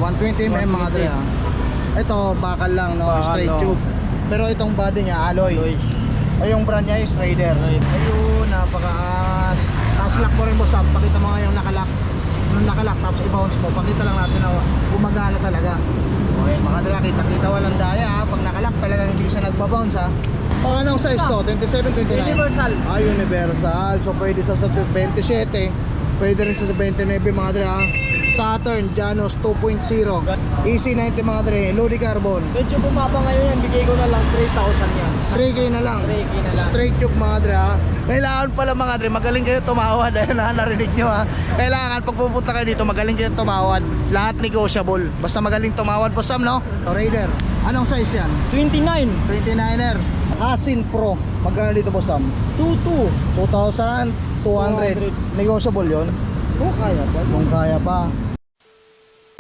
120mm mga dre ha. Ito bakal lang no, straight tube. Pero itong body niya alloy. Ay yung brand niya is Raider. Ayun, napaka-angas. Tapos lock mo rin boss, pakita mo nga yung nakalock. Yung nakalock tapos i-bounce mo. Pakita lang natin na gumagana talaga. Okay mga dre, kita-kita walang daya ha. Pag nakalock talaga hindi siya nagbabounce ha. Pang anong size to? 27, 29? Universal. Ah, universal. So pwede sa 27, pwede rin sa 29 mga dre ha. Saturn Janos 2.0 EC90 mga dre, Lodi Carbon. Medyo bumaba ngayon yan, bigay ko na lang 3,000 yan. 3K na lang. 3K na lang. Straight tube mga dre ha. Kailangan pala mga dre, magaling kayo tumawad. Ayun ha, narinig nyo ha. Kailangan pag pupunta kayo dito, magaling kayo tumawad. Lahat negotiable. Basta magaling tumawad po Sam no? So, Raider, anong size yan? 29. 29er Hasin Pro. Magkano dito po Sam? 22. 2,200. Negotiable yon. Oh, kaya ba? Kung kaya pa.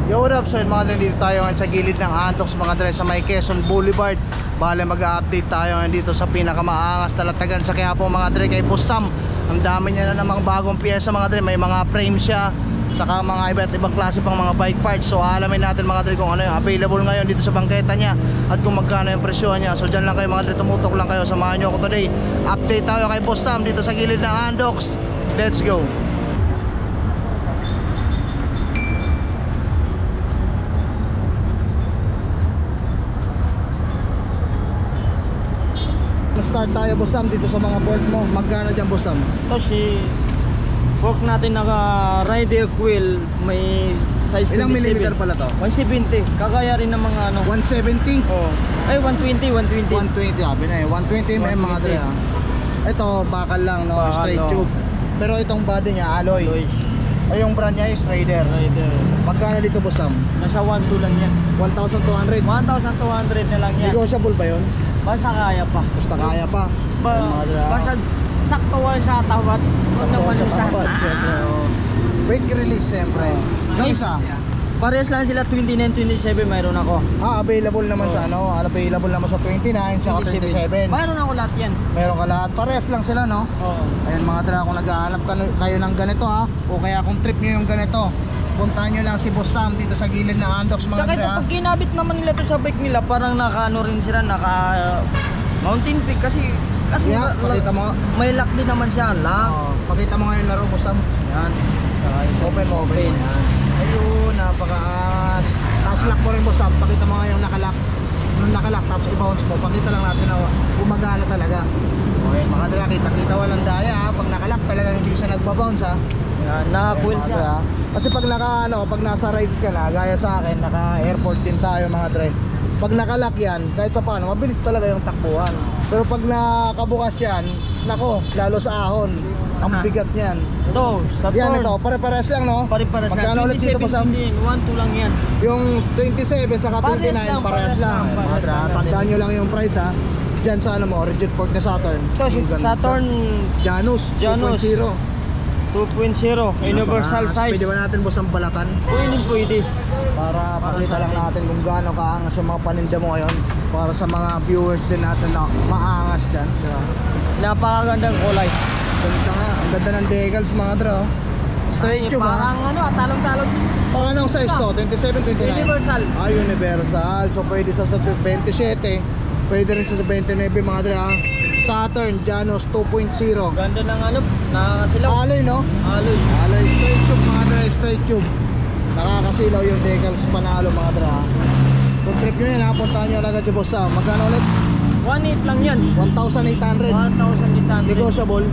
Yo, what up? So yun mga dre, dito tayo ngayon sa gilid ng Antox mga dre, sa may Quezon Boulevard. Bale mag-update tayo ngayon dito sa pinakamaangas talatagan sa Quiapo mga dre, kay Boss Sam. Ang dami niya na namang bagong piyesa mga dre, may mga frame siya, saka mga iba't ibang klase pang mga bike parts. So alamin natin mga dre kung ano yung available ngayon dito sa bangketa niya at kung magkano yung presyo niya. So dyan lang kayo mga dre, tumutok lang kayo, samahan nyo ako today. Update tayo kay Boss Sam dito sa gilid ng Antox. Let's go. Start tayo Boss Sam dito sa mga board mo. Magkano dyan Boss Sam? Ito si fork natin naka Rider Quill, may size 27. Ilang millimeter pala to? 170. Kagaya rin ng mga ano. 170? Oh. Ay 120, 120. 120, sabi na eh. 120mm mga dre ha. Ito bakal lang no, Bakal, straight oh. tube. Pero itong body niya alloy. Ay yung brand niya is Raider. Rider. Magkano dito Boss Sam? Nasa 1,2 lang yan. 1,200. 1,200 na lang yan. Negotiable ba yun? Basta kaya pa. Basta kaya pa. Yung mga dre, ha? Basta sakto wala sa tawad. Huwag Sakto naman sa sa tawad, syempre, oh. Quick release siyempre. Yung isa? Parehas lang sila 29, 27 mayroon ako. Available naman sa ano? Available naman sa 29 saka 27. Mayroon ako lahat yan. Meron ka lahat. Parehas lang sila no? Oo. Ayan mga dra, kung naghahanap kayo ng ganito ha, o kaya kung trip nyo yung ganito, puntahan nyo lang si Boss Sam dito sa gilid ng Antox mga Tsaka ito, dra. pag ginabit naman nila to sa bike nila, parang naka-ano rin sila, naka mountain peak kasi Yeah, pakita mo. may lock din naman siya, lock. Pakita mo nga yung laro Boss Sam. Yan. Tsaka ito, Open mo. Yan. Ayun, napaka-angas. Tapos lock mo rin Boss Sam. Pakita mo nga yung nakalock. Yung nakalock tapos i-bounce mo. Pakita lang natin na gumagana talaga. Okay, mga dra, kita-kita walang daya ha. Pag nakalock talaga hindi siya nagbabounce ha. Yan, naka-coil Mga siya. dra. Kasi pag pag nasa rides ka na, gaya sa akin, naka-airport din tayo mga dre. Pag nakalock yan, kahit pa paano, mabilis talaga yung takbuhan. Pero pag nakabukas yan, nako, lalo sa ahon. Ang bigat niyan. Ito, sa Yan Thor. ito, pare-pares lang no? Pare-pares lang. Magkano ulit dito pa sa 1,2 lang yan. yung 27 saka 29, parehas lang. Mga dra, tandaan nyo lang yung price ha. Diyan sa ano mo, rigid fork na Saturn. Ito, si Yung ganito. Saturn Janus Janus. 2.0. 2.0, universal size. Pwede ba natin boss ang balatan? Pwede. Para pakita lang natin kung gaano kaangas yung mga paninda mo ngayon. Para sa mga viewers din natin na maangas dyan. Diba? Napakagandang kulay. Ganda nga, ang ganda ng decals mga dra. Oh. Straight tube ha. Parang ano, talong-talong. Pang anong size to? 27, 29? Universal. Ah, universal. So pwede sa 27, pwede rin sa 29 mga dra. Saturn Janos 2.0. Ganda ng ano, nakakasilaw. Alloy no? Alloy. Alloy straight tube mga dra, straight tube. Nakakasilaw yung decals, panalo mga dra. Kung trip nyo yan ha, puntahan nyo agad yung Boss Sam. Magkano ulit? 1.8 lang yan. 1,800. 1,800. Negotiable.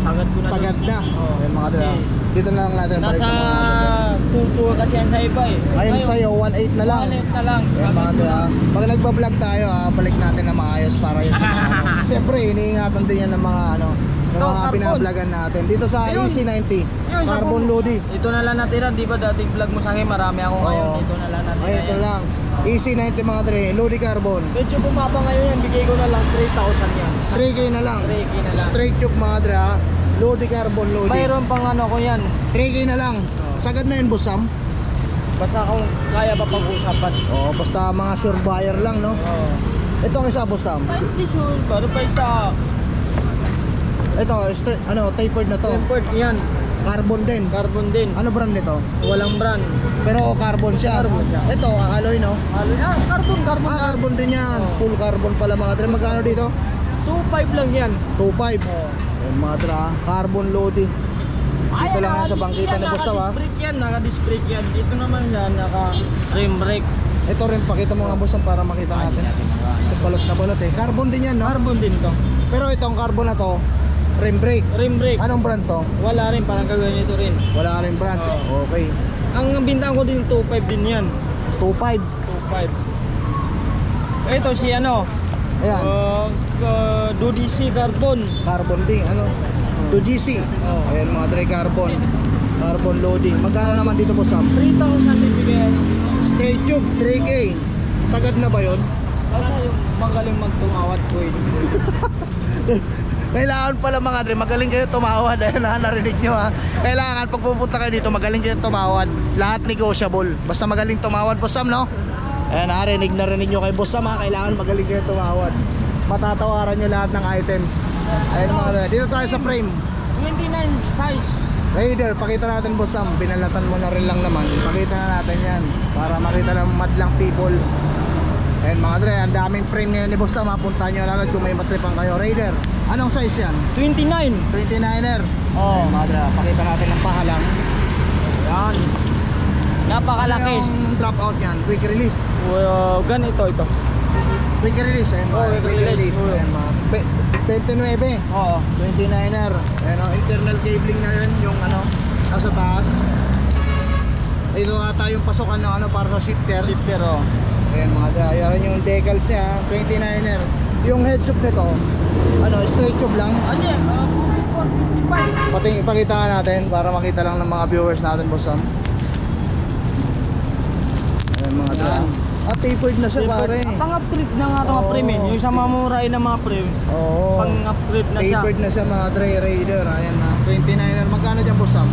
Sagad ko na. Sagad na. Oo. Ayan mga dra. Kasi Dito na lang natin balik nasa ng mga dra. 2 kasi yan sa iba eh. Ayun sa'yo, 1.8 na lang. 1.8 na lang. Ayan mga dra. Pag nagbablog tayo ha, balik natin na maayos para yun sa mga ano. Siyempre, iniingatan din yan ng mga ano, ng Ito, mga carbon. binablogan natin. Dito sa Ayun. EC90, Yun, sa Carbon Lodi. Ito na lang natira, di ba dating vlog mo sa akin, marami ako ngayon. Oo. Ito na lang natira. Ayun, ito lang. EC90 mga dre, Lodi Carbon. Medyo bumaba ngayon yan, bigay ko na lang 3,000 yan. 3K na lang. 3K na lang. Straight tube mga dre ha. Lodi Carbon, Lodi. Mayroon pang ano ko yan. 3K na lang. Sagad na yun, Boss Sam. Basta kung kaya ba pag-usapan. Oo, basta mga sure buyer lang, no? Oo. Ito ang isa, Boss Sam. Hindi sure, pero pa isa Ito, ano, tapered na to. tempered yan. Carbon din. Carbon din. Ano brand nito? Walang brand. Pero carbon siya. Carbon siya. Ito, alloy no? Carbon Carbon din yan. Full carbon pala mga dre. Magkano dito? 2.5 lang yan. 2.5. Ayan mga dre, carbon loading. Dito lang yan sa bangkita ni Boss Sam, ha? Naka-disc brake yan. Dito naman yan, naka-rim brake. Ito rin, pakita mo nga Boss Sam para makita natin. Ito balot na balot eh. Carbon din yan no? Carbon din to. Pero itong carbon na to, rim brake. Rim brake. Anong brand to? Wala rin, parang kagawin nito rin. Wala rin brand. Okay. Ang bintahan ko din 2.5 din yan. 2.5. 2.5. Ito si ano? Ayan. DODC carbon. Carbon din. Ano? 2GC. Ayan mga dre, carbon. Carbon loading. Magkano naman dito Boss Sam? 3,000 bibigyan. Straight tube, 3K. Sagad na ba yun? Kasi yung magaling magtumawat ko yun. Kailangan pala mga dre, magaling kayo tumawad. Ayun ha, narinig nyo ha. Kailangan pag pupunta kayo dito, magaling kayo tumawad. Lahat negotiable. Basta magaling tumawad Boss Sam, no? Ayan ha, narinig nyo kay Boss Sam ha. Kailangan magaling kayo tumawad. Matatawaran nyo lahat ng items. Ayun mga dre, dito tayo sa frame 29 size. Raider, pakita natin Boss Sam. Binalatan mo na rin lang naman. Pakita na natin yan para makita ng madlang people. Ayan mga dre, ang daming frame ngayon ni Boss Sam. Puntahan nyo lang agad kung may matripan kayo. Raider, anong size yan? 29. 29er. Oh. Ayan mga dre, pakita natin ng pahalang. Yan. Napakalaki. Ano yung drop out yan? Quick release. Ganito ito. Quick release, ayan mga quick release. Ayan mga 29. Oo. 29er. Ayan o, internal cabling na yun yung ano, nasa taas. Ito ata yung pasokan ng ano para sa shifter. Shifter oh. Ayan mga dre, ayan yung decals niya, 29er. Yung head tube nito, ano, straight tube lang. Ano yan? 54, 55. Pati ipakita nga natin para makita lang ng mga viewers natin Boss Sam. Ayan mga dre. Yan. At tapered na siya pare. Pang-upgrade na nga ito mga frame eh. Yung sa mamurahin na mga frame. Oo. Pang-upgrade na siya. Tapered na siya mga dre, Raider. Ayan na, 29er. Magkano dyan Boss Sam?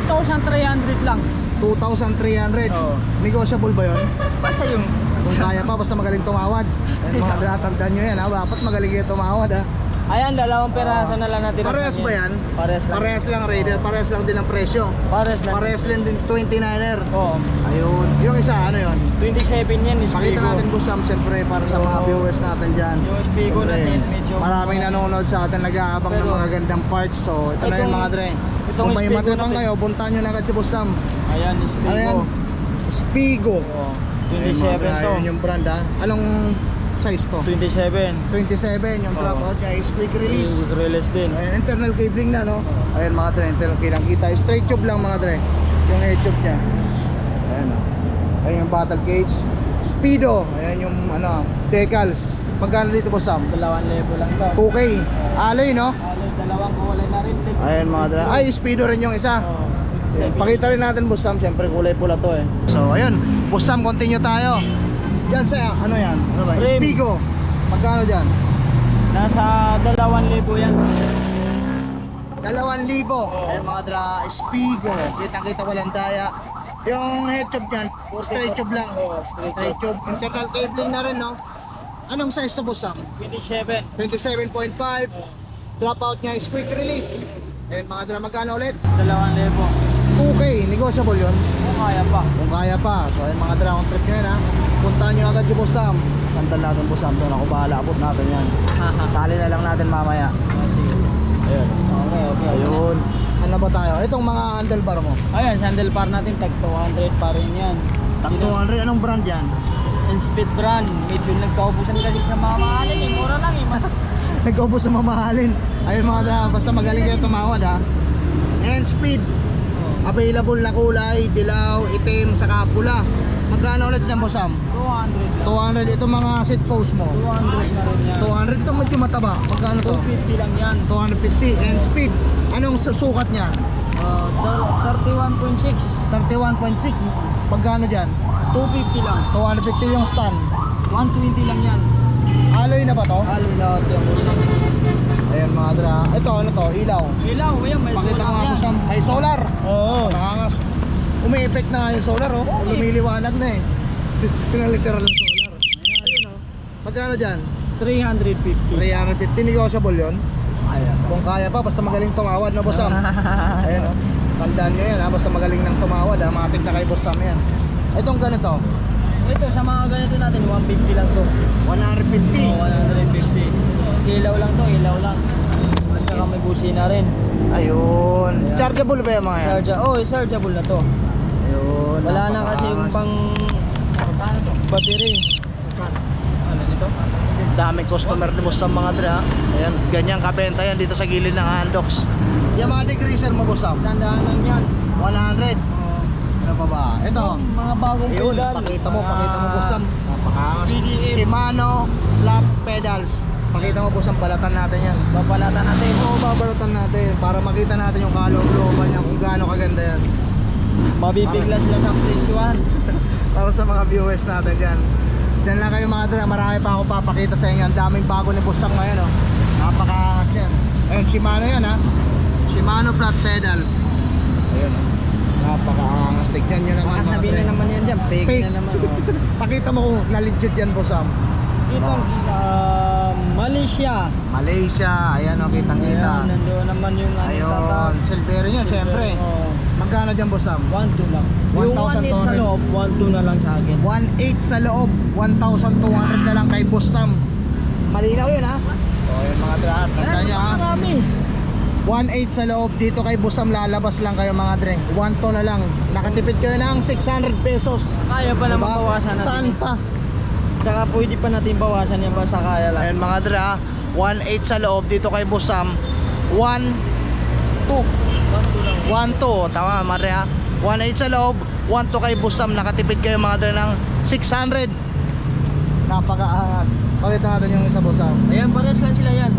2,300 lang. 2,300. Oo. Negotiable ba yun? Basta yung Kung kaya pa, basta magaling tumawad. Ayan mga dre, tandaan nyo yan ha. Dapat magaling kayo tumawad ha. ayan, 2 peraso na lang natin. Parehas ba yan? Parehas lang. Parehas lang Raider. Parehas lang din ang presyo. Parehas lang. Parehas lang din 29er. Oo. Ayun. Yung isa, ano yun? 27 yan. Spigo. Pakita natin Boss Sam, siyempre para sa mga viewers natin dyan. Yung Spigo Siyempre, natin, medyo maraming nanonood sa atin, nag-aabang ng Pero, mga gandang parts. So ito na yun mga dre. itong Kung may Spigo matripang natin. kayo, puntahan nyo na agad si Boss Sam. Ayan, Spigo. Ano yan? Spigo. Oo. Ayun, mga 27 dre, to. ayun yung brand ha. Anong size to? 27. 27, yung drop out niya is quick release. Quick release din. Ayun, internal cabling na no. Ayun mga dre, internal cabling kita. Straight tube lang mga dre. Yung head tube niya. Ayun o. Ayun yung battle cage. Speedo. Ayun yung ano, decals. Magkano dito Boss Sam? 2,000 lang to. 2K. Alloy no? Alay, dalawang kulay na rin. Ayun mga dre. Ay, speedo rin yung isa. Oo. Ayun, pakita rin natin Boss Sam, siyempre kulay pula to eh. So ayun, Boss Sam, continue tayo. Yan sa ano yan? Ano ba? Frame. Spigo. Magkano dyan? Nasa 2,000 yan. 2,000. Ayun mga dra, Spigo. Kitang-kita walang daya. Yung head tube niyan, straight tube lang. Oo, Straight tube. Internal cabling na rin, no? Anong size to Boss Sam? 27. 27.5. Dropout niya is quick release. Ayun mga dra, magkano ulit? 2,000. 2K, negotiable yun. Kung kaya pa. Kung kaya pa. So ayun mga dra, kung trip nyo yun ha. Puntahan nyo agad si Boss Sam. Sandal natin Boss Sam doon. Ako bahala, abot natin yan. Tali na lang natin mamaya. Sige. Ayun. Okay. Ayun. Ano ba tayo? Itong mga handlebar mo. Ayan, handlebar natin tag 200 pa rin yan. Tag 200, anong brand yan? Speed brand. Medyo nagkaubusan kasi sa mga mahalin eh. Mura lang eh. Nag-ubos sa mamahalin. Ayun mga dra, basta magaling kayo tumawad ha. And speed. Available na kulay, dilaw, itim, saka pula. Magkano ulit dyan Boss Sam? 200 lang. 200. Ito mga seat post mo. 200 na rin yan. 200. Ito medyo mataba. Magkano to? 250 lang yan. 250. And speed. Anong sukat niya? 31.6. 31.6. Magkano dyan? 250 lang. 250 yung stand. 120 lang yan. Alloy na ba to? Alin lahat yung busang. Ayun mga dra. Ito ano to? Ilaw. Ilaw, yan. May Pakita mo nga yan. Boss Sam. May solar. Oo. Nakangas. Umi-effect na nga yung solar oh. Lumiliwanag na eh. Pinaliteral na solar. Ayun oh. Magkano dyan? 350. 350. Negotiable yun. Kaya pa. Kung kaya pa, basta magaling tumawad na Boss Sam. Ayan o, tandaan nyo yan ha, basta magaling ng tumawad ha, matik na kay Boss Sam yan. Itong ganito, Ito, sa mga ganito natin, 150 lang to. 150. 150. Ilaw lang to, ilaw lang. At saka may busina rin. Ayun. Ayan. Chargeable ba yung mga yan? Chargeable na to. Ayun. Wala na kasi yung napakaangas. pang battery. Ano nito? Daming customer ni Boss Sam mga dre ha. Ayan, ganyan kabenta yan dito sa gilid ng Andox. Yung mga degreaser mo Boss Sam, Sandaan lang yan. 100. Oh. Ano pa ba? Ito. Mga bagong Ayun, pedal. pakita mo Boss Sam. Napakaangas. PDM. Shimano flat pedals. Pakita mo Boss Sam, balatan natin yan. Papalatan natin. Oo, babalatan natin para makita natin yung kaloob-looban niya kung gaano kaganda yan. Mabibigla sila sa presyohan. Para sa mga viewers natin dyan. Dyan lang kayo mga dra, marami pa ako papakita sa inyo. Ang daming bago ni Boss Sam ngayon oh. Napakaangas yan. Ayun, Shimano yan ha. Shimano flat pedals. Ayun oh. Napakaangas. Tignan nyo naman Baka mga sabihin dra. na naman yan dyan. Fake Fake. na naman. Oh. Pakita mo kung na-legit yan Boss Sam. Ito, Malaysia. Malaysia, ayan o, kitang-kita. Ayan, nandoon naman yung Ayun, silvery yan, siyempre. Oh, Magkano dyan Boss Sam? 1-2 lang. Yung 1.8 sa 1,200. loob, 1.2 na lang sa akin. 1.8 sa loob, 1,200 na lang kay Boss Sam. Malinaw yun ha? O yun mga dra, tandaan nyo ha. Marami. 1.8 sa loob, dito kay Boss Sam lalabas lang kayo mga dre. 1 na lang. Nakatipid kayo ng 600 pesos. Kaya pa naman Diba? bawasan natin. Saan pa? Tsaka pwede pa natin bawasan yan basta kaya lang. Ayun mga dre ha, 1.8 sa loob, dito kay Boss Sam. 1.2 1.2, tama mga dre ha. 1.8 sa loob, 1.2 kay Boss Sam. Nakatipid kayo mga dre ng 600. Napakaangas. Pakita natin yung isa Boss Sam. Ayan, pares lang sila yan.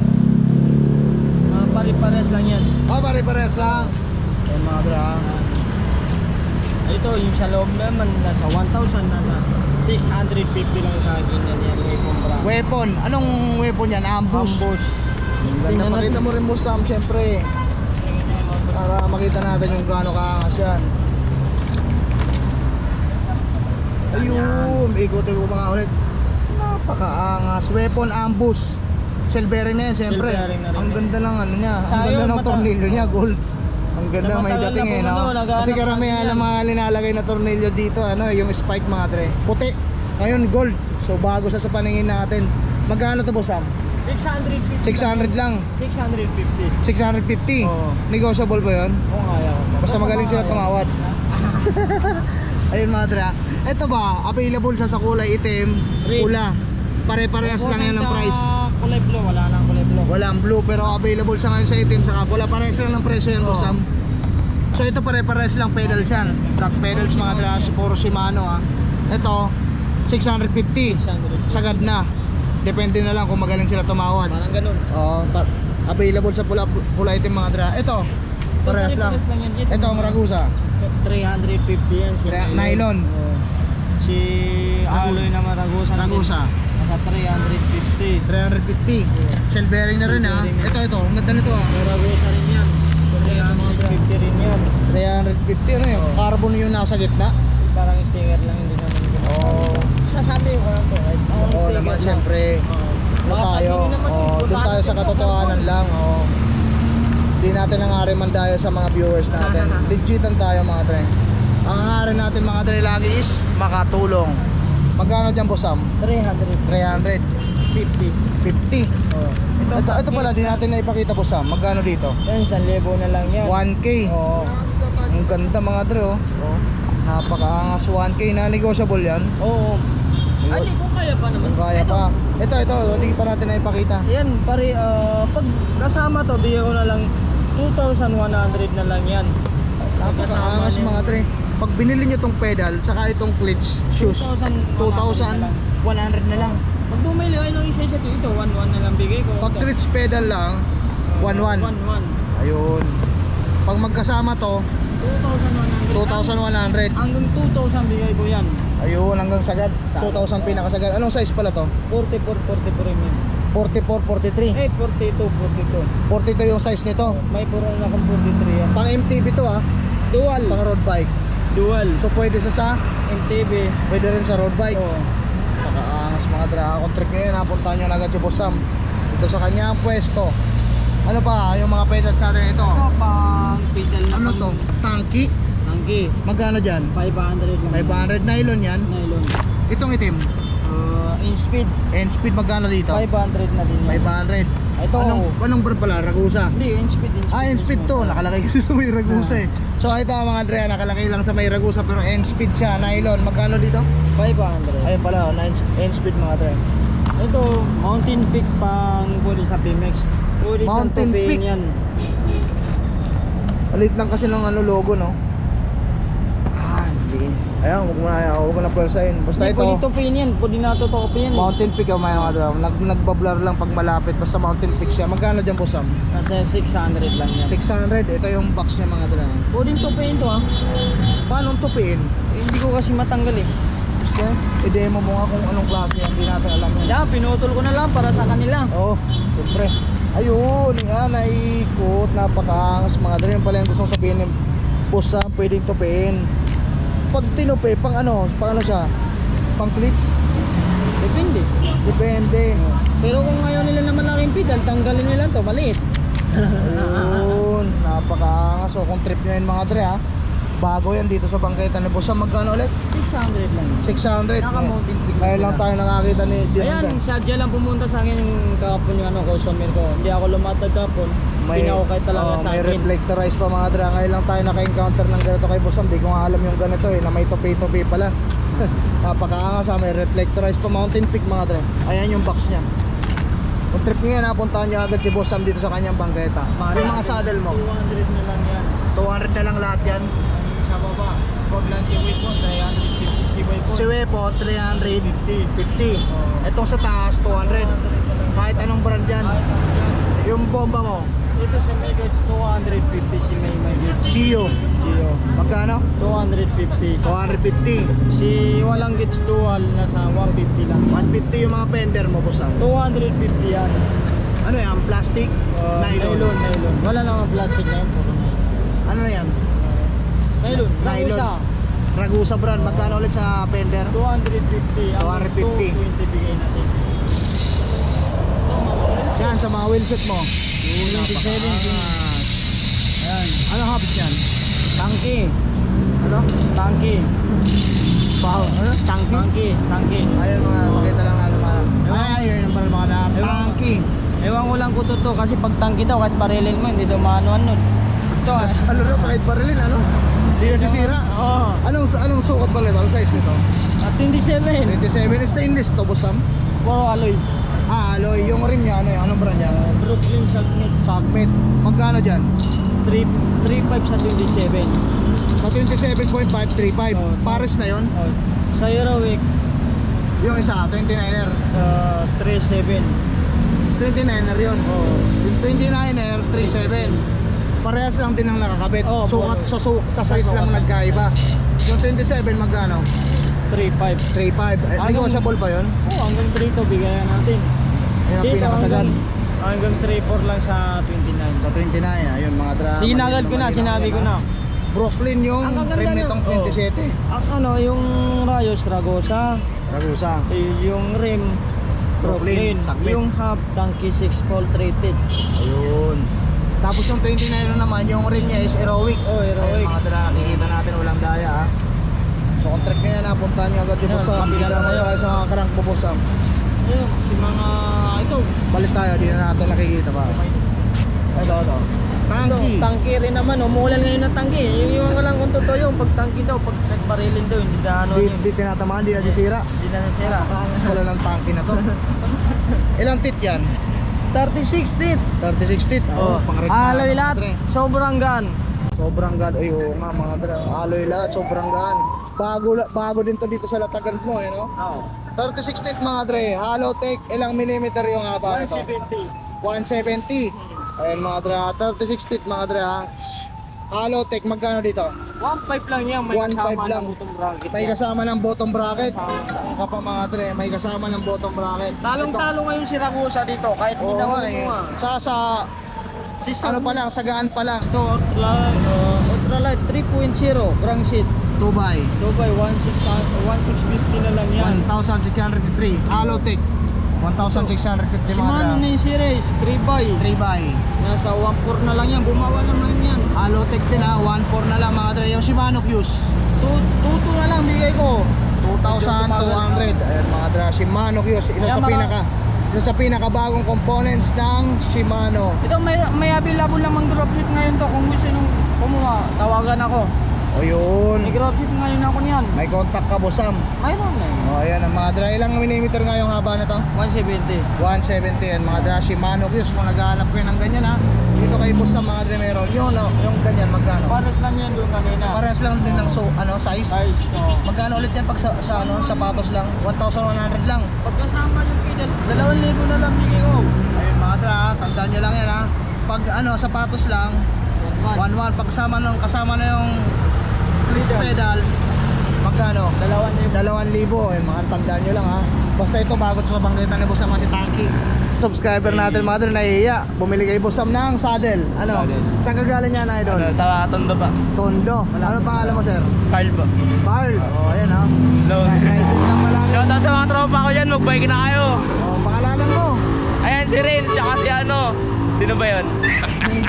Pare-pares lang yan. Oh, pare-pares lang. Ayun mga dre ha. Ito, yung sa loob naman, nasa 1,000, nasa 650 lang sa akin yan. Yan, may kumpra. Weapon, anong weapon yan? Ambush. Ambush. Ganda, pakita mo rin Boss Sam syempre. Para makita natin yung gaano kaangas yan. Ayun, ikutin mo mga ulit. Napakaangas. Weapon ambush. Silvery na yan syempre. Silvery na rin Ang yan. ganda ng ano niya. Ang Sayang, ganda ng mata- tornilyo niya, gold. Ang ganda, may Matagal dating na eh, po, no? ano, naghahanap Kasi karamihan natin ng yan. mga linalagay na tornilyo dito, ano, yung spike mga dre. Puti. Ngayon gold. So bago sa paningin natin. Magkano to Boss Sam? 650. 600 lang. 650. 650. Oo. Negotiable ba yun? Oo, kaya ko. Basta magaling sila kaya. tumawad. Ayun mga dra. Ito ba, available sa kulay itim, Red. pula. Pare-parehas lang yan ng price. Sa kulay blue, wala lang kulay blue. Walang blue pero available sa ngayon sa itim saka pula. Parehas lang ng presyo yan, Boss Oo. Sam. So ito pare-parehas lang pedals yan. Flat pedals mga dra, puro Shimano ha. Ito, 650. 600. Sagad na. Depende na lang kung magaling sila tumawad. Parang ganun. Oo, available sa pula itim mga dra. Ito, parehas lang. yan. Ito, Maragusa. 350 yan. Si Nylon. Oo. Si Aloy na Maragusa. Maragusa. Nasa 350. 350. Shell bearing na rin ha. Shell bearing. Ito, ang ganda nito ha. Maragusa rin yan. 350 rin yan. 350 ano yun? Oo. Carbon yung nasa gitna. Parang sticker lang, hindi naman ganun. Oo. Sasabi ko lang to. Oo naman syempre. Doon tayo. Doon tayo sa katotohanan lang. Hindi natin nangareman tayo sa mga viewers natin. Legitan tayo mga tre. Ang hangarin natin mga tre lagi is makatulong. Magkano dyan Boss Sam? 300. 350. 50. Oh. Ito pala, di natin naipakita Boss Sam. Magkano dito? Yan, 1,000 na lang yan. 1K. Oo. Ang ganda mga tre oh. Napakaangas 1K na negotiable yan. Oo. Ay, kung kaya pa naman. Kung kaya pa. Ito, hindi pa natin naipakita. Yan, pare, pag kasama to, bigyan ko na lang 2,100 na lang yan. Napakaangas niya. mga tre. Pag binili nyo tong pedal, saka itong clutch, shoes, 2,100 na lang. Pag bumili kayo ng isa ito, 1,100 na lang bigay ko. Pag clutch pedal lang, 1,100. 1,100. Ayun. Pag magkasama to, 2,100. 2,100. Hanggang 2,000 bigay ko yan. Ayun, hanggang sagad. 2,000 pinakasagad. Anong size pala to? 44 rin yan. 44, 43. 42. 42 yung size nito. May puro na akong 43 yan. Pang MTB to ha. Dual. Pang road bike. Dual. So pwede sa MTB. pwede rin sa road bike. Oo. Nakaangas mga dra. Kung trip nyo yun, napuntahan nyo na agad si Boss Sam. Ito sa kanyang pwesto. Ano pa, yung mga pedals natin ito. Ito pang pedal na Ano pang to? Tanki? tangke. Magkano dyan? 500 lang. 500 nylon yan. Nylon. Itong itim. In speed, And speed magkano dito? 500 na din yan. 500. Ito, Anong brand pala? Ragusa? hindi, in speed. Ah, N-Speed to. Nakalagay kasi sa may Ragusa eh. So ito mga Dre, nakalagay lang sa may Ragusa pero N-Speed siya, nylon. Magkano dito? 500. Ayun pala, oh, N-Speed mga Dre. Ito, Mountain Peak pang pwede sa BMX. Pwede sa Mountain tupiin Peak. yan. Maliit lang kasi ng logo, no? Hindi. Ayan, huwag mo na pwersahin. Basta Hindi, pwede ito, tupiin yan. Pwede natutupin yan. Mountain Peak yung mga Dre. Nagbablur lang pag malapit. Basta Mountain Peak siya. Magkano dyan po, Sam? Nasa 600 lang yan. 600. Ito yung box niya mga Dre. Pwede tupiin to ha. Paano tupiin? Hindi ko kasi matanggal eh. Gusto, i-demo mo nga kung anong klase yan. Hindi natin alam yan. Yan, pinutol ko na lang para sa kanila. Oo, siyempre. Ayun, nga, naikot, napakaangas mga Dre. Yung pala yung gustong sabihin ng boss, pwedeng tupiin. Pag tinupi, pang ano siya? Pang cleats? Depende. Depende. Pero kung ngayon nila naman laking pedal, tanggalin nila to, maliit. Ayun, napakaangas. So kung trip nyo yun mga Dre ha, bago yan dito sa bangketa ni boss. Magkano ulit? 600 lang. 600. Naka-mountain peak Ngayon lang tayo nakakita ni Ayan, Dinanda. sadya lang pumunta sa akin yung kahapon yung customer ko. Hindi ako lumatag kahapon. Pinakukay talaga sa may akin. reflectorized pa mga Dre. Ngayon lang tayo naka-encounter ng ganito kay boss. Hindi ko nga alam yung ganito eh, na may tupi-tupi pala. Napakaangas ha, may reflectorized pa Mountain Peak mga Dre. Ayan yung box niya. Kung trip niya, napuntahan niya agad si Boss Sam dito sa kanyang bangketa. Yung mga saddle mo, 200 na lang yan. 200 na lang lahat yan. Sa baba, wag lang si Wippo, 350 si Wippo. Si Wepo, 350. Itong sa taas, 200. Kahit anong brand yan. Yung bomba mo, Ito sa Megats, 250 si May Gits. Gio. Gio. Magkano? 250. 250. Si walang Gits dual, nasa 150 lang. 150 yung mga fender mo, Boss Sam. 250 yan. Ano yan? Plastic? Nylon? Nylon. Wala naman plastic na yun. Puro nylon. Ano na yan? Nylon. Nylon. Ragusa. Ragusa brand. Magkano ulit sa fender? 250. 250. 220 bigay natin. Yan, sa mga wheelset mo. 27. Ayan. Ano habit yan? Tangke. Ano? Tangke. Baho. Ano? Tanki? Tangke. Tangke. Ayun mga makita lang natin mga. Ay, yun yung mga na Ewan. tanki. Ewan ko lang kung totoo kasi pag tangke daw kahit parilin mo hindi daw maanuan nun. Ito ah. Ano rin, kahit barilin, ano? Hindi na sisira. Oo. Anong sukat ba nito? Anong size nito? At 27. 27 stainless to, Boss Sam. Puro alloy. Ah, alloy. Yung rim niya, ano yun? Anong brand niya? Brooklyn Submit. Submit. Magkano dyan? 3.5 sa 27. Sa 27.535. Oh, Pares na yun. Oh. Sa Euroweek, Yung isa, 29er. 3.7. 29er yun. Oh. Yung 29er, 37. Parehas lang din ang nakakabit. Oo, Sukat sa size lang nagkaiba. Yung 27 magkano? 3.5. 3.5. Negotiable pa yun? Oh, hanggang 3 to bigayan natin. Yun ang Dito, pinakasagan. Hanggang 3.4 lang sa 29. Sa 29, ayun mga drama. Sinagad ko na, sinabi ko na. Brooklyn yung Ang gaganda rim nun. nitong 27. Ang ano, yung Rayos Ragosa, Ragusa. yung rim Brooklyn, Brooklyn, Submit. yung hub Tanky 6 volt rated. Ayun. Tapos yung 29 naman, yung rim niya is Heroic. Oh, Heroic. Ayun mga drama, nakikita natin walang daya ha. So kung trip nyo yan, napuntahan nyo agad yung Ayun, Boss Sam. kapila Dito na naman tayo. tayo sa karang po Boss Sam. Ayun, si mga ito. Balik tayo, di na natin nakikita pa. Ito. Tanki. Tanky rin naman, umuulan ngayon ng tangke. Yung lang kung totoo yun, pag tangke daw, pag nagbarilin daw, hindi na ano yun. Di tinatamaan, di nasisira. Hindi na nasira. Mas pala ng tanki na to. Ilang tit yan? 36 tit. 36 tit. Oh, alloy lahat, sobrang gaan. Sobrang gaan. Ay, oo nga mga dre. Alloy lahat, sobrang gaan. Bago din to dito sa latagan mo, eh, no? Oo. 36 tit mga dre. Hollow take, ilang millimeter yung haba nito? 170. Ayun mga dre, 36 tit mga dre ha. Hollow take, magkano dito? 1.5 lang yan, may 1.5 kasama lang. ng butong bracket. May yan. kasama ng bottom bracket. Kasama. Ang kapa mga dre, may kasama ng bottom bracket. Talong-talo ngayon si Ragusa dito, kahit Oo hindi na nga eh. Sa Si ano pa lang, sagaan pa lang. Ito, Ultralight 3.0, crankshaft. 2x. Dubai, 1650 na lang yan. 1,603. Hollow take. 1,650 mga Shimano dra. na yung series, 3x. 3x. Nasa 1.4 na lang yan, bumawa naman yan. Alotech din ha, 1.4 na lang mga dra. Yung Shimano Q's, 2.2 na lang bigay ko. 2,200. Ayan mga dra, Shimano Q's, isa sa pinakabagong components ng Shimano. Ito may available namang dropship ngayon to. Kung gusto nung kumuha, tawagan ako. O yun, May dropship ngayon ako niyan. may contact ka Bossam. Mayroon na O ayan ang mga dra, ilang millimeter nga yung haba na to? 170. 170 yan mga dra, Shimano Q's. Kung naghahanap kayo ng ganyan ha, dito kay Bossam mga dra meron. Yung ganyan magkano? Pares lang yan doon kanina. Parehas lang din ng size. Size, no. Magkano ulit yan pag sa sapatos lang? 1,100 lang. Pagkasama yung pedal, 2,000 na lang bigay ko. Ayun mga dra, tandaan nyo lang yan ha. Pag sapatos lang, 1,100. Pag kasama na yung twist pedals, magkano? 2,000. 2,000. Ayun mga tandaan nyo lang ha. Basta ito bago sa banggitan ni Bossam si Tanky. Subscriber natin mga dra, nahihiya. Bumili kay Bossam ng saddle. Ano? Saddle. Saan kagaling yan idol? Sa Tondo pa. Tondo. Ano pangalan mo sir? Carl po. Carl. O ayan ha. Hello. Naisip lang malaki. Shoutout sa mga tropa ko dyan, mag-bike na kayo. O pangalanan mo. Ayan si Rain, tsaka si ano. Sino ba yun?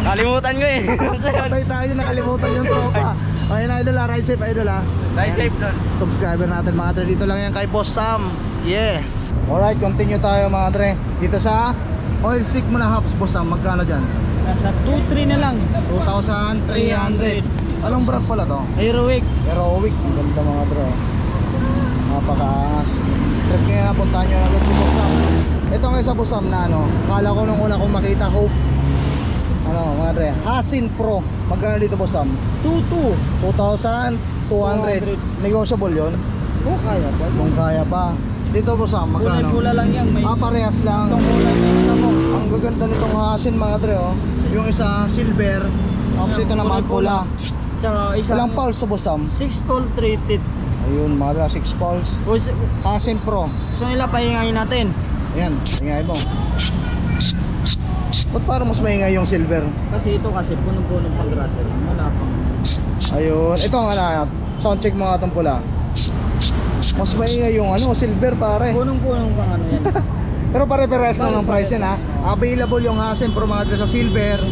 Kalimutan ko eh. Patay tayo, nakalimutan yung tropa. Ayun idol ha, ride safe idol ha. Ride safe doon. Subscriber natin mga dre, dito lang yan kay Boss Sam. Yeah. Alright, continue tayo mga dre. Dito sa oil stick mo na Hubs, Boss Sam, magkano dyan? Nasa 2-3 na lang. 2,300. Anong brand pala to? Aerowick. Aerowick, ang ganda mga dre. Napakaangas. Trip nyo na, puntahan nyo agad si Boss Sam. Ito nga sa Boss Sam na ano, kala ko nung una kong makita Hope. Ano mga dre, Hasin Pro. Magkano dito Boss Sam? 2-2. 2,200. Negotiable yun? Oh, kaya pa. Kung kaya pa. Dito Boss Sam, magkano? Kulay-pula lang yan. May Parehas lang. itong kulay na yun ako. Ang gaganda nitong Hasin mga dre oh. Yung isa silver, tapos ito naman pula. Tsaka isang Ilang pulse to Boss Sam? 6-pole treated. Ayun mga dre, 6 pulse. Hasin Pro. Gusto nila pahingayin natin. Ayan, ingay mo. Ba't parang mas maingay yung silver? Kasi ito kasi punong-punong pang grasser. Wala pang. Ayun, ito ang ano, sound check mga itong pula. Mas maingay yung ano, silver pare. Punong-punong pang ano yan. Pero pare-parehas lang ng price yan ha. Available yung Hasen Pro mga dre sa silver,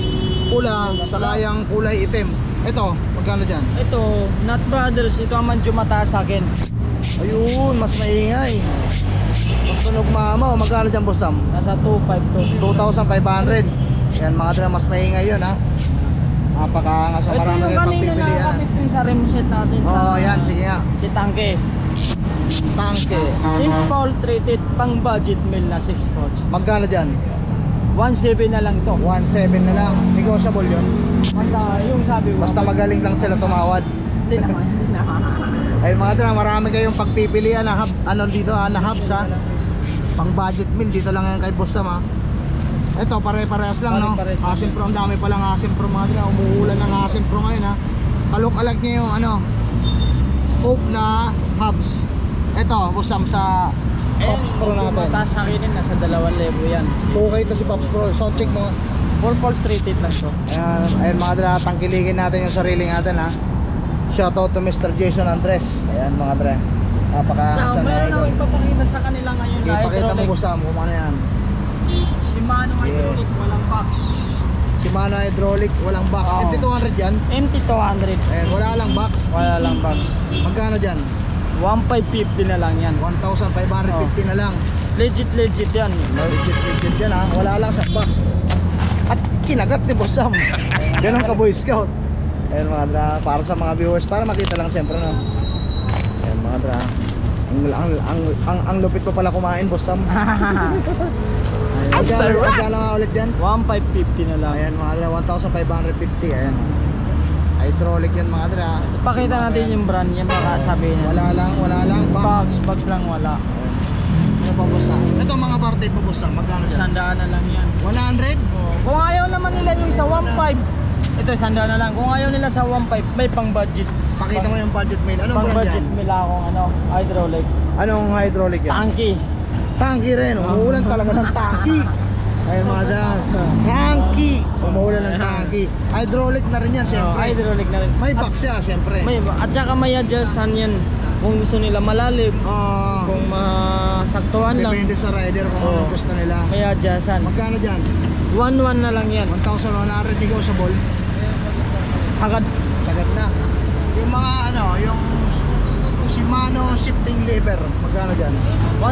pula, saka yung kulay itim. Ito, magkano dyan? Ito, Nut Brothers. Ito ang medyo mataas sa akin. Ayun, mas maingay. Mas tunog mama, magkano dyan Boss Sam? Nasa 2.5 to. 2,500. Yan mga dre, mas maingay yun ha. Napakaangas, so Ito marami yung kayong kanina pagpipilian ha. nakakapit yung sa rim set natin. Oo, yan, sige nga. Si Tangke. Tanke. 6 pole treated pang budget meal na 6 poles. Magkano dyan? 1.7 na lang to. 1,700 na lang. Negotiable yun. Basta yung sabi ko. Basta magaling lang sila tumawad. Hindi naman. Ay mga dra, marami kayong pagpipilian na ano dito ha, na hubs ha. Pang budget meal dito lang yan kay Boss Sam ha. Ito pare-parehas lang no. Pare-parehas lang. Hasen Pro, ang dami palang Hasen Pro mga dra. Umuulan ng Hasen Pro ngayon ha. Kalok-alag niya yung ano, Hope na hubs. Ito, Boss Sam sa Pops Pro natin. Mataas sa akin nasa 2,000 yan. Okay ito si Pops Pro. Sound check mo. 4 poles treated lang to. Ayan mga dra, tangkiligin natin yung sarili natin ha. Shoutout to Mr. Jason Andres. Ayan mga dre. Sa meron ako ipapakita sa kanila ngayon na Ipakita mo hydraulic. Boss Sam kung ano yan. Shimano hydraulic, walang box. Shimano hydraulic, walang box. Oo. MT200 yan. MT200. Ayan, wala lang box. Wala lang box. Magkano dyan? 1,550 na lang yan. 1,550 na lang. Legit yan. Legit yan ha. Wala lang sa box. At kinagat ni Boss Sam. Ganun ka Boy Scout. Ayan mga dra, para sa mga viewers, para makita lang siyempre no. Ayan mga dra. Ang lupit pa pala kumain Boss Sam. Magkano nga ulit dyan? 1,550 na lang. Ayan mga dra, 1,550. Ayan. Hydraulic yan mga dra. Pakita natin yung brand yan, baka sabihin Wala lang box. box lang wala. Ano pa Boss Sam? Ito mga birthday pa Boss Sam, magkano dyan? Sandaan na lang yan. 100? Kung ayaw naman nila yung sa 1,500, ito sandaan na lang. Kung ayaw nila sa 1,500, may pang budget. Pakita mo yung budget mail. Anong Pang brand budget yan? nila akong hydraulic. Anong hydraulic yan? Tanky. Tanky rin. Umuulan talaga ng tanky. Ayun mga dyan. Tanky. Umuulan ng tanky. Hydraulic na rin yan siyempre. Hydraulic na rin. May box siya siyempre. At saka may adjustan yan. Kung gusto nila malalim, kung saktuhan lang. Depende sa rider kung ano Oo. gusto nila. Kaya adjustan. Magkano dyan? 1-1 na lang yan. 1,100 negotiable. Sagad. Sagad na. Yung mga ano, yung Shimano shifting lever, magkano dyan? 1.5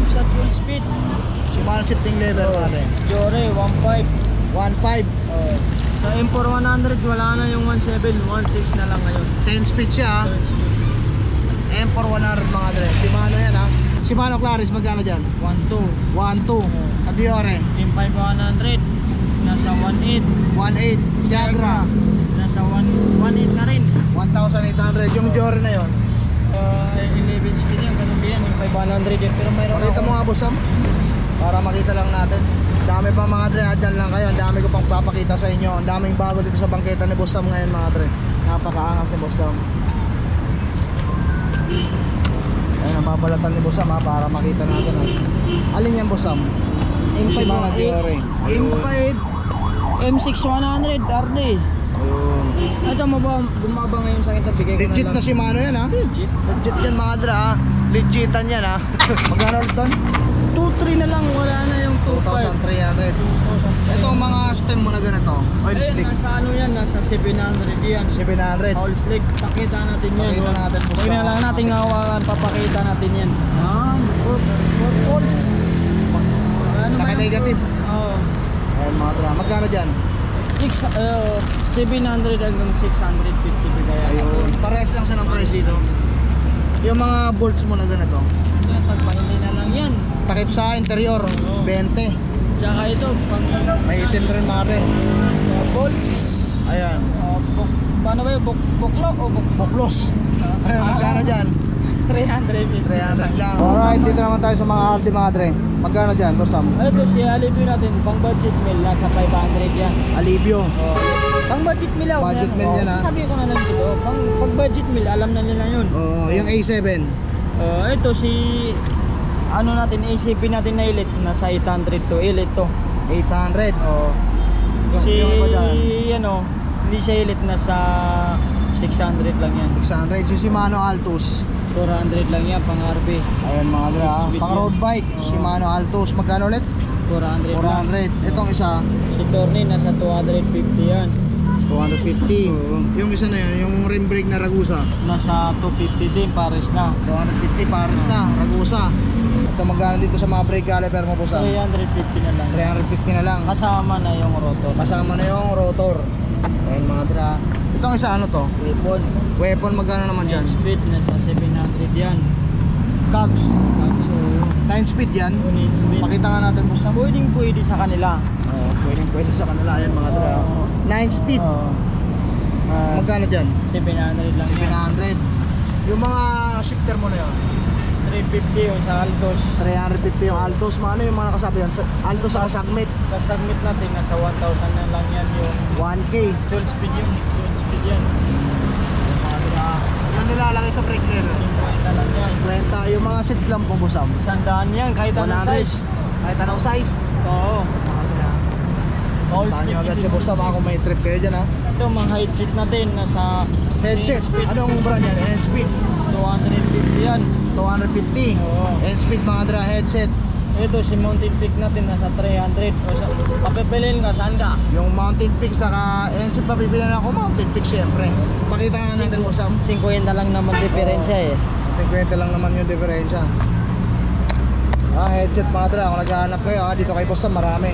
sa full speed. Shimano shifting lever, pare. Yore, 1.5. 1.5, Sa M4 100, wala na yung 1.7, 1.6 na lang ngayon. 10 speed siya. M4 100 mga dre. Shimano yan ha. Shimano Claris, magkano dyan? 1.2. 1.2. Sa Biore, M5 100, nasa 1.8. 1.8. Jagra, Nasa 1.8 na rin. 1,800. Yung Biore na yon. 11 speed yan, ganun din yan. M5 100 yan. Pero mayroon Pakita mo nga boss Sam. Para makita lang natin. Dami pa mga dre, dyan lang kayo. Ang dami ko pang papakita sa inyo. Ang daming bago dito sa bangketa ni Boss Sam ngayon mga dre. Napakaangas ni Boss Sam. Ayan, nababalatan ni Boss Sam ha, para makita natin ha. Alin yan Boss Sam? M5 Shimano Diore. M5 M6 100 RD. Ayun. Ito bumaba ngayon sa akin, bigay ko Legit na na lang. Shimano yan ha. Legit. Legit yan mga dre ha. Legitan yan ha. Magkano ulit doon? 2.3 na lang, wala na yung 2.5. 2,300. Ito ang mga stem mo na ganito. Oil Ayun, slick. nasa ano yan, nasa 700 yan. 700. Oil slick, pakita natin yan. Pakita oh. natin po Huwag sa- na lang natin hawakan, papakita natin yan. For pulse. Ano ba yung- Naka-negative. Oo. Ayan mga dre. Magkano dyan? 700 hanggang 650 bigay Ayun. natin. Parehas lang siya ng price dito. Yung mga bolts mo na ganito. Yan, pagpahili na lang yan. Takip sa interior, 20. Tsaka ito, pang May itim rin mga rin. bolts. Ayan. Paano ba yun? Buklo o Buklos. Ayan, magkano dyan? 350. 300 lang. Alright, dito naman tayo sa mga RD mga dre. Magkano dyan, Boss Sam? Ito si Alibio natin, pang budget meal, nasa 500 yan. Alivio. Pang budget meal ako. Budget meal yan, ha? Sabi ko na lang dito, pang budget meal, alam na nila yun. Oo, yung A7. Ito si, ano natin, ACP natin na elite, nasa 800 to, elite to. 800. Si, Yung iba dyan, ano, hindi siya elite, nasa 600 lang yan. 600. Si Shimano Altus. 400 lang yan, pang RB. Ayan mga dre. ha. Speed Pang yun. road bike. Oo. Shimano Altus. Magkano ulit? 400 lang. 400. Itong isa, Si Torni, nasa 250 yan. 250. Oo. Yung isa na yun, yung rim brake na Ragusa. Nasa 250 din, pares na. 250 pares na, Ragusa. Ito magkano dito sa mga brake caliper mo, Boss Sam? 350 na lang. 350 na lang. Kasama na yung rotor. Kasama na yung rotor. Ayan mga dra. Itong isa ano to? Weapon. Weapon magkano naman dyan? Speed, nasa 700 yan. Cogs. So, 9 speed yan. speed. Pakita nga natin, Boss Sam. Pwede sa kanila. Pwede sa kanila. Ayan mga dra. Oo. 9 speed. Magkano dyan? 700 lang yan. 700. Yung mga shifter mo na yun? 350 yung sa Altos. 350 yung Altos. Ano yung mga nakasabi yan? Altos sa Kasagmit. Sa submit natin, nasa 1,000 na lang yan yung 1K. dual speed yung dual speed yan. Mga dra. Yung nilalagay sa brake lever. 50 lang yan. 50. Yung mga seat clamp mo, Boss Sam. 100 yan, kahit anong 100. size. Kahit anong size. Oo. All Tahan nyo speed agad din. si Boss Sam kung may trip kayo dyan ha. Ito, mga height seat natin, nasa Headset. speed. Anong brand yan? N-Speed. 250 yan. 250. Oo. N-Speed mga dra. Headset. Ito si Mountain Peak natin nasa 300. O sa papipiliin ka, saan ka? Yung Mountain Peak saka N-Speed pabibilan ako. Mountain Peak syempre. Pakita nga natin Boss Sam. 50 lang naman diferensya eh. 50 lang naman yung diferensya. Headset mga dra. Kung naghahanap kayo dito kay Boss Sam marami.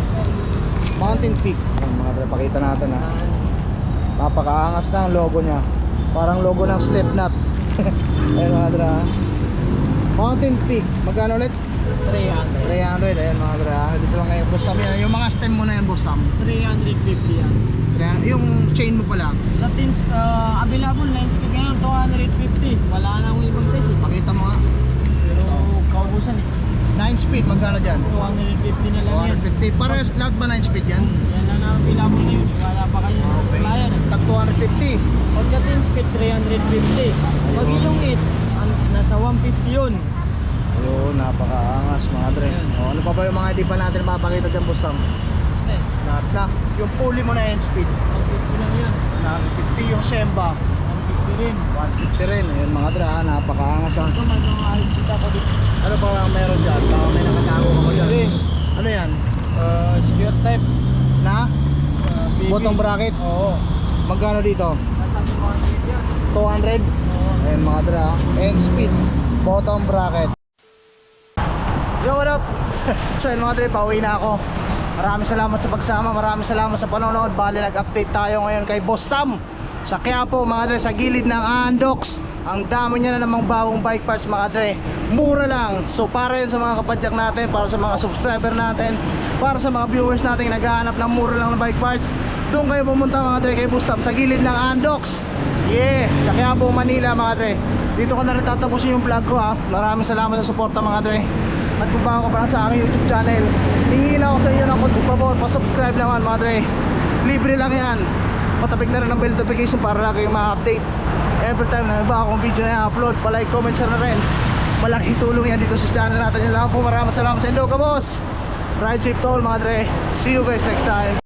Mountain Peak. Yan, mga dra. Pakita natin ha. Napakaangas na ang logo niya. Parang logo ng Slipknot. Ayun mga dra. Mountain Peak. Magkano ulit? 300. 300. Ayan mga dra. Dito lang kayo Boss Sam. Yan. Yung mga stem mo na yan Boss Sam. 350 yan. Yung chain mo pala. Sa tins, available 9 speed ngayon, 250. Wala na akong ibang size eh. Pakita mo nga. Pero kaubusan eh. 9 speed. Magkano dyan? 250 na lang yan. 250. Pares lahat ba 9 speed yan? Yan lang na available ngayon. Wala pa kayo. Okay. Supplier eh. Tag 250. Pag sa 10 speed, 350. Pag yung 8, nasa 150 yun. Ayun, napakaangas mga dre. Ano pa ba yung mga hindi pa natin mapakita dyan Boss Sam? Eh, Lahat na. Yung pulley mo na end speed. 150 lang yan. 150 yung Shemba. 150 rin. 150 rin. Ayun mga dre napakaangas ha. Ito may mga height seat ako dito. Ano pa ang meron dyan. Baka may nakatago ka pa dyan. Okay. Ano yan? Square type. Na? BB. Bottom bracket? Oo. Magkano dito? Nasa 200 yan. 200? Oo. Ayan mga dre ha. And speed. Bottom bracket. Yo, what up? So yun mga dre, pauwi na ako. Maraming salamat sa pagsama. Maraming salamat sa panonood. Bali nag-update tayo ngayon kay Boss Sam sa Quiapo mga dre, sa gilid ng Andox. Ang dami niya na namang bagong bike parts mga dre. Mura lang. So para yun sa mga kapadyak natin, para sa mga subscriber natin, para sa mga viewers natin naghahanap ng mura lang na bike parts, doon kayo pumunta mga dre kay Boss Sam sa gilid ng Andox. Yeah, sa Quiapo, Manila mga dre. Dito ko na rin tatapusin yung vlog ko ha. Maraming salamat sa suporta mga dre. At kung bago ka pa lang sa aking YouTube channel, hingin ako sa inyo ng konting pabor, pa-subscribe naman mga dre. Libre lang yan. Patapik na rin ang bell notification para lagi kayong ma-update every time na may bago akong video na i-upload. Pa-like, comment, share na rin. Malaking tulong yan dito sa channel natin. Yun lang po, maraming salamat sa inyo ka boss. Ride safe to all mga dre. See you guys next time.